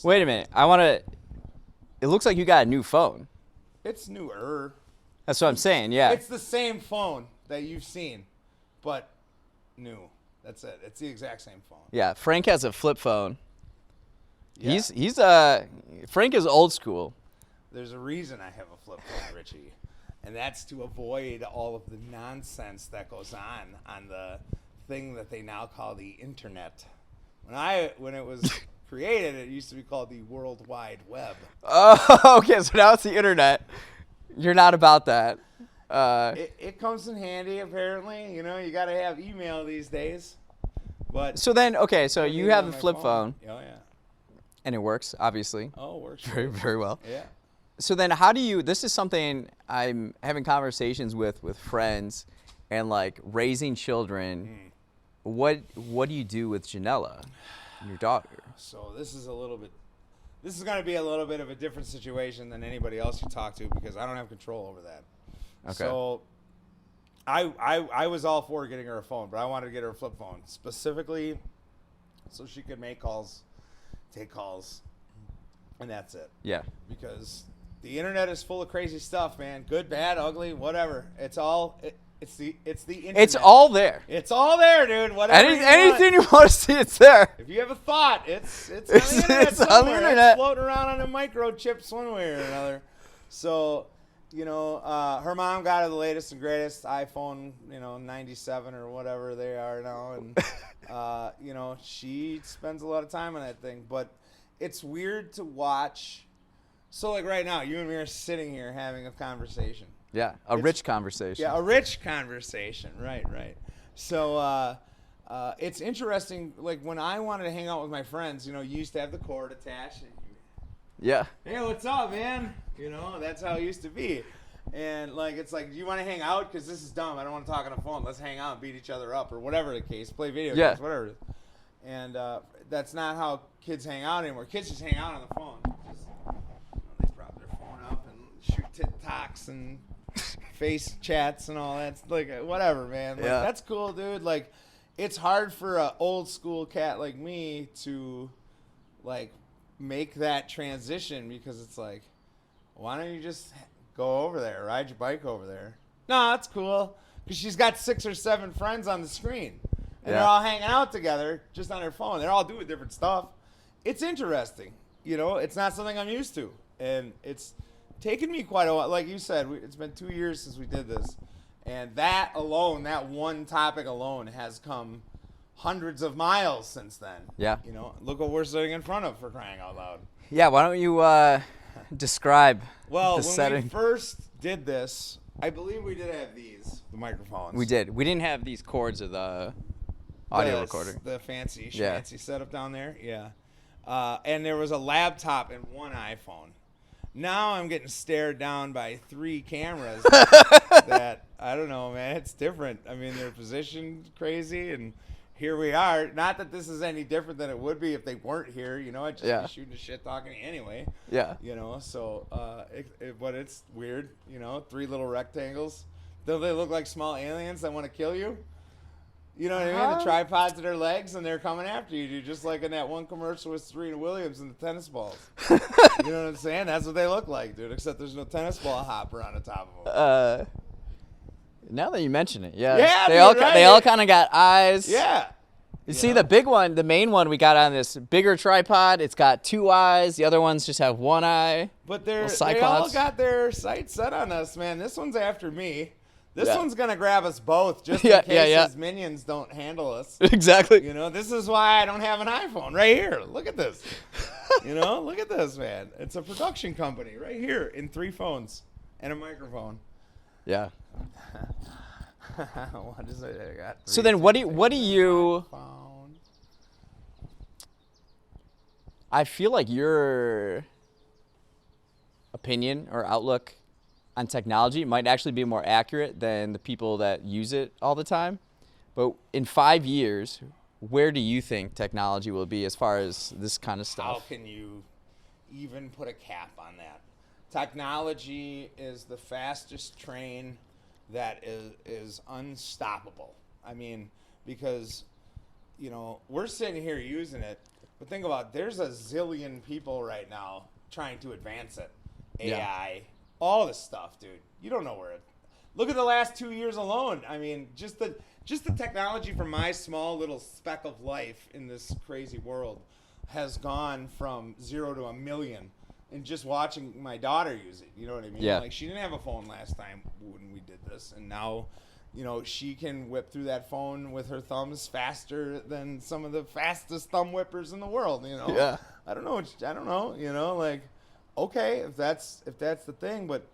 Wait a minute. It looks like you got a new phone. It's newer. That's what I'm saying, yeah. It's the same phone that you've seen, but new. That's it. It's the exact same phone. Yeah, Frank has a flip phone. Yeah. Frank is old school. There's a reason I have a flip phone, Richie, and that's to avoid all of the nonsense that goes on the thing that they now call the internet. When it was created, it used to be called the World Wide Web. Oh, okay, so now it's the internet. You're not about that. It comes in handy, apparently. You know, you got to have email these days. But so then, okay, so you have a flip phone. Oh, yeah. And it works, obviously. Oh, it works. Very, very well. Yeah. So then this is something I'm having conversations with friends and like raising children. What do you do with Janella, your daughter? So this is going to be a little bit of a different situation than anybody else you talk to because I don't have control over that. Okay. So I was all for getting her a phone, but I wanted to get her a flip phone specifically so she could make calls, take calls, and that's it. Yeah. Because the internet is full of crazy stuff, man. Good, bad, ugly, whatever. It's the internet. It's all there. It's all there, dude. Whatever. Anything you want to see, it's there. If you have a thought, it's on the internet. It's on the internet. It's floating around on a microchips one way or another. So, her mom got her the latest and greatest iPhone, 97 or whatever they are now, and she spends a lot of time on that thing. But it's weird to watch. So, like right now, you and me are sitting here having a conversation. Yeah, rich conversation. Yeah, a rich conversation. Right. So it's interesting. Like when I wanted to hang out with my friends, you used to have the cord attached. And Yeah. hey, what's up, man? That's how it used to be. And it's like, do you want to hang out? Because this is dumb. I don't want to talk on the phone. Let's hang out and beat each other up or whatever the case. Play video games, whatever it is. And that's not how kids hang out anymore. Kids just hang out on the phone. They prop their phone up and shoot TikToks and face chats and all that. It's like whatever, man. That's cool, dude. Like, it's hard for an old school cat like me to make that transition because it's like, why don't you just go over there, ride your bike over there? No, that's cool because she's got 6 or 7 friends on the screen and they're all hanging out together just on their phone. They're all doing different stuff. It's interesting, It's not something I'm used to, and it's taken me quite a while. Like you said, it's been 2 years since we did this. And that alone, that one topic alone has come hundreds of miles since then. Yeah. Look what we're sitting in front of, for crying out loud. Yeah, why don't you describe the setting? When we first did this, I believe we did have the microphones. We did. We didn't have these cords of the audio recorder. The fancy schmancy setup down there. Yeah. And there was a laptop and one iPhone. Now I'm getting stared down by 3 cameras that, I don't know, man, it's different. I mean, they're positioned crazy, and here we are. Not that this is any different than it would be if they weren't here. I'd just be shooting the shit talking anyway. Yeah. So, but it's weird, 3 little rectangles. Don't they look like small aliens that want to kill you? You know what I mean? The tripods to their legs, and they're coming after you, dude. Just like in that one commercial with Serena Williams and the tennis balls. You know what I'm saying? That's what they look like, dude. Except there's no tennis ball hopper on the top of them. Now that you mention it, yeah. Yeah, they all kind of got eyes. Yeah. You see the big one, the main one we got on this bigger tripod. It's got 2 eyes. The other ones just have 1 eye. But they all got their sights set on us, man. This one's after me. This one's going to grab us both just in case his minions don't handle us. Exactly. This is why I don't have an iPhone right here. Look at this. Look at this, man. It's a production company right here in 3 phones and a microphone. Yeah. What is it? I got 3, so then what do you I feel like your opinion or outlook on technology might actually be more accurate than the people that use it all the time. But in 5 years, where do you think technology will be as far as this kind of stuff? How can you even put a cap on that? Technology is the fastest train that is unstoppable. I mean, because, we're sitting here using it, But think about it, there's a zillion people right now trying to advance it. AI, all this stuff, dude. You don't know where it. Look at the last 2 years alone. I mean, just the technology for my small little speck of life in this crazy world has gone from 0 to 1 million. And just watching my daughter use it, you know what I mean? Yeah. Like, she didn't have a phone last time when we did this, and now, you know, she can whip through that phone with her thumbs faster than some of the fastest thumb whippers in the world, you know? Yeah. I don't know, you know, like, okay, if that's the thing, but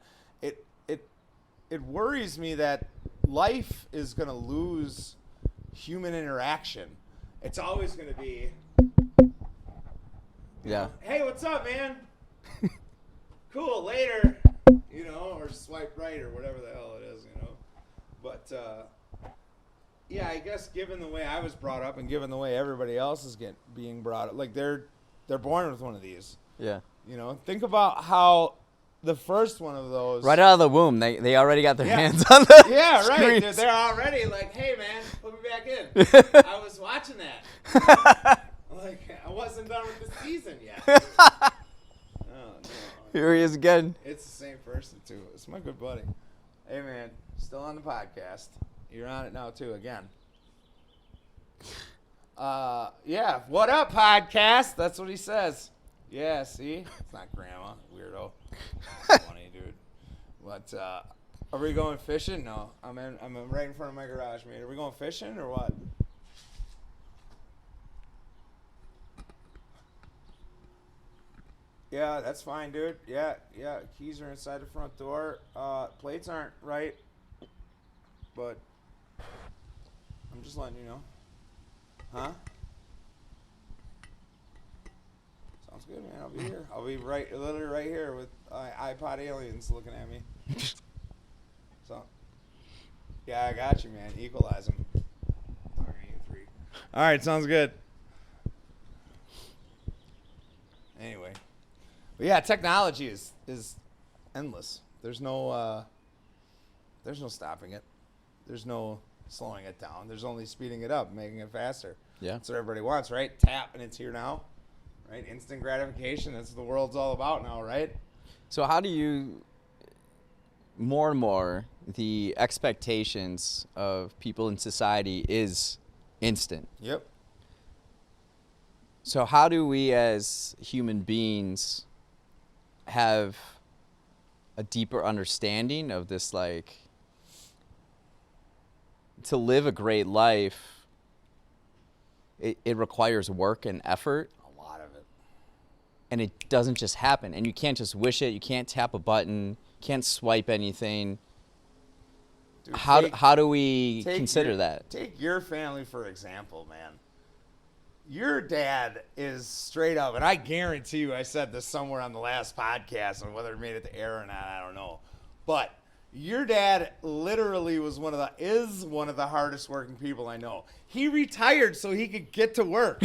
it worries me that life is going to lose human interaction. It's always going to be, Yeah. hey, what's up, man? Cool, later, you know, or swipe right or whatever the hell it is, you know. But, yeah, I guess given the way I was brought up and given the way everybody else is being brought up, like they're born with one of these. Yeah. You know, think about how the first one of those. Right out of the womb, they already got their Yeah. hands on the Yeah, right. screens. Dude, they're already like, hey, man, put me back in. I was watching that. Like, I wasn't done with the season yet. Oh, no. Here he is again. It's the same person, too. It's my good buddy. Hey, man, still on the podcast. You're on it now, too, again. Yeah, what up, podcast? That's what he says. Yeah, see? It's not grandma, weirdo. Funny, dude. But, are we going fishing? No, I'm right in front of my garage, man. Are we going fishing or what? Yeah, that's fine, dude. Yeah. Keys are inside the front door. Plates aren't right, but I'm just letting you know. Huh? Sounds good, man. I'll be here. I'll be literally right here with iPod aliens looking at me. So, yeah, I got you, man. Equalize them. All right, sounds good. Anyway. But yeah, technology is endless. There's no stopping it. There's no slowing it down. There's only speeding it up, making it faster. Yeah. That's what everybody wants, right? Tap and it's here now. Right? Instant gratification. That's what the world's all about now, right? So how do you, more and more, the expectations of people in society is instant. Yep. So how do we as human beings have a deeper understanding of this, like, to live a great life, it requires work and effort. A lot of it. And it doesn't just happen. And you can't just wish it. You can't tap a button. Can't swipe anything. Dude, how do we consider that? Take your family, for example, man. Your dad is straight up, and I guarantee you I said this somewhere on the last podcast, and whether it made it to air or not, I don't know. But your dad literally is one of the hardest working people I know. He retired so he could get to work.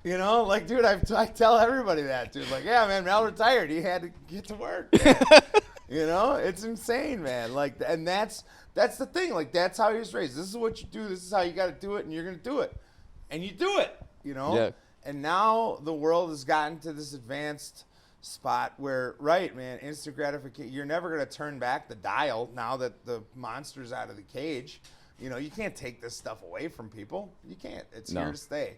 You know, like, dude, I tell everybody that, dude. Like, yeah, man, Mel retired. He had to get to work. You know, it's insane, man. Like, and that's the thing. Like, that's how he was raised. This is what you do. This is how you got to do it, and you're going to do it. And you do it, you know? Yeah. And now the world has gotten to this advanced spot where, right, man, instant gratification. You're never going to turn back the dial now that the monster's out of the cage. You know, you can't take this stuff away from people. You can't. It's here to stay.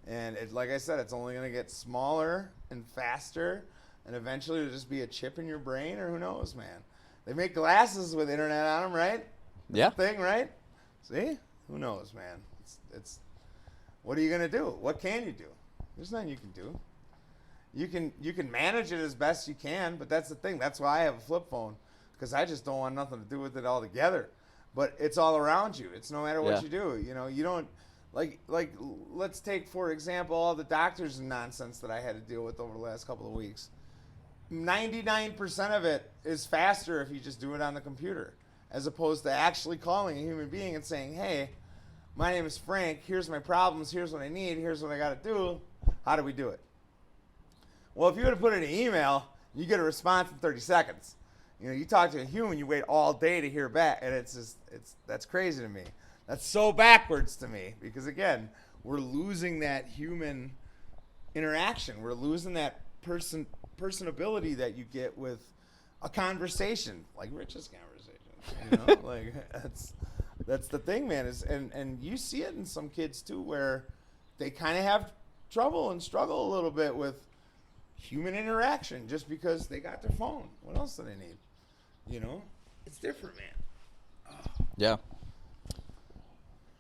And like I said, it's only going to get smaller and faster, and eventually it'll just be a chip in your brain, or who knows, man. They make glasses with internet on them, right? Yeah. Thing, right? See? Who knows, man? It's what are you going to do? What can you do? There's nothing you can do. You can manage it as best you can, but that's the thing. That's why I have a flip phone, because I just don't want nothing to do with it altogether. But it's all around you. It's no matter what you do. You know, you don't like let's take, for example, all the doctors and nonsense that I had to deal with over the last couple of weeks. 99% of it is faster if you just do it on the computer, as opposed to actually calling a human being and saying, hey, my name is Frank. Here's my problems. Here's what I need. Here's what I got to do. How do we do it? Well, if you were to put it in an email, you get a response in 30 seconds. You know, you talk to a human, you wait all day to hear back, and that's crazy to me. That's so backwards to me, because again, we're losing that human interaction. We're losing that personability that you get with a conversation, like Rich's conversation. You know, like that's the thing, man. And you see it in some kids too, where they kind of have trouble and struggle a little bit with human interaction just because they got their phone. What else do they need? You know, it's different, man. Oh. Yeah.